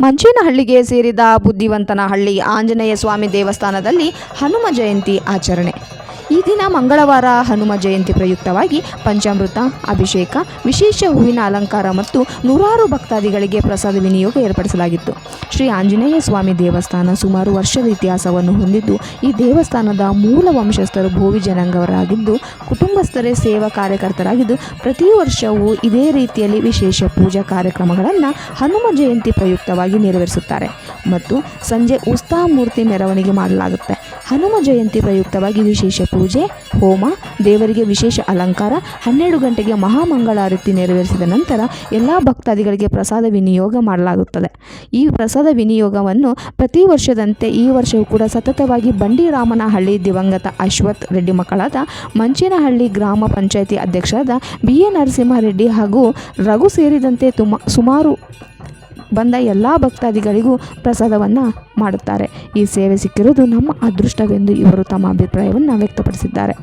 ಮಂಚೇನಹಳ್ಳಿಗೆ ಸೇರಿದ ಬುದ್ಧಿವಂತನಹಳ್ಳಿ ಆಂಜನೇಯ ಸ್ವಾಮಿ ದೇವಸ್ಥಾನದಲ್ಲಿ ಹನುಮ ಜಯಂತಿ ಆಚರಣೆ. ಈ ದಿನ ಮಂಗಳವಾರ ಹನುಮ ಜಯಂತಿ ಪ್ರಯುಕ್ತವಾಗಿ ಪಂಚಾಮೃತ, ಅಭಿಷೇಕ, ವಿಶೇಷ ಹೂವಿನ ಅಲಂಕಾರ ಮತ್ತು ನೂರಾರು ಭಕ್ತಾದಿಗಳಿಗೆ ಪ್ರಸಾದ ವಿನಿಯೋಗ ಏರ್ಪಡಿಸಲಾಗಿತ್ತು. ಶ್ರೀ ಆಂಜನೇಯ ಸ್ವಾಮಿ ದೇವಸ್ಥಾನ ಸುಮಾರು ವರ್ಷದ ಇತಿಹಾಸವನ್ನು ಹೊಂದಿದ್ದು, ಈ ದೇವಸ್ಥಾನದ ಮೂಲ ವಂಶಸ್ಥರು ಭೋವಿ ಜನಾಂಗವರಾಗಿದ್ದು, ಕುಟುಂಬಸ್ಥರೇ ಸೇವಾ ಕಾರ್ಯಕರ್ತರಾಗಿದ್ದು, ಪ್ರತಿ ವರ್ಷವೂ ಇದೇ ರೀತಿಯಲ್ಲಿ ವಿಶೇಷ ಪೂಜಾ ಕಾರ್ಯಕ್ರಮಗಳನ್ನು ಹನುಮ ಜಯಂತಿ ಪ್ರಯುಕ್ತವಾಗಿ ನೆರವೇರಿಸುತ್ತಾರೆ ಮತ್ತು ಸಂಜೆ ಉತ್ಸವ ಮೂರ್ತಿ ಮೆರವಣಿಗೆ ಮಾಡಲಾಗುತ್ತೆ. ಹನುಮ ಜಯಂತಿ ಪ್ರಯುಕ್ತವಾಗಿ ವಿಶೇಷ ಪೂಜೆ, ಹೋಮ, ದೇವರಿಗೆ ವಿಶೇಷ ಅಲಂಕಾರ, 12 ಗಂಟೆಗೆ ಮಹಾಮಂಗಳಾರತಿ ನೆರವೇರಿಸಿದ ನಂತರ ಎಲ್ಲ ಭಕ್ತಾದಿಗಳಿಗೆ ಪ್ರಸಾದ ವಿನಿಯೋಗ ಮಾಡಲಾಗುತ್ತದೆ. ಈ ಪ್ರಸಾದ ವಿನಿಯೋಗವನ್ನು ಪ್ರತಿ ವರ್ಷದಂತೆ ಈ ವರ್ಷವೂ ಕೂಡ ಸತತವಾಗಿ ಬಂಡಿರಾಮನಹಳ್ಳಿ ದಿವಂಗತ ಅಶ್ವಥ್ ರೆಡ್ಡಿ ಮಕ್ಕಳಾದ ಮಂಚೇನಹಳ್ಳಿ ಗ್ರಾಮ ಪಂಚಾಯಿತಿ ಅಧ್ಯಕ್ಷರಾದ BA ನರಸಿಂಹರೆಡ್ಡಿ ಹಾಗೂ ರಘು ಸೇರಿದಂತೆ ಸುಮಾರು ಬಂದ ಎಲ್ಲ ಭಕ್ತಾದಿಗಳಿಗೂ ಪ್ರಸಾದವನ್ನು ಮಾಡುತ್ತಾರೆ. ಈ ಸೇವೆ ಸಿಕ್ಕಿರುವುದು ನಮ್ಮ ಅದೃಷ್ಟವೆಂದು ಇವರು ತಮ್ಮ ಅಭಿಪ್ರಾಯವನ್ನು ವ್ಯಕ್ತಪಡಿಸಿದ್ದಾರೆ.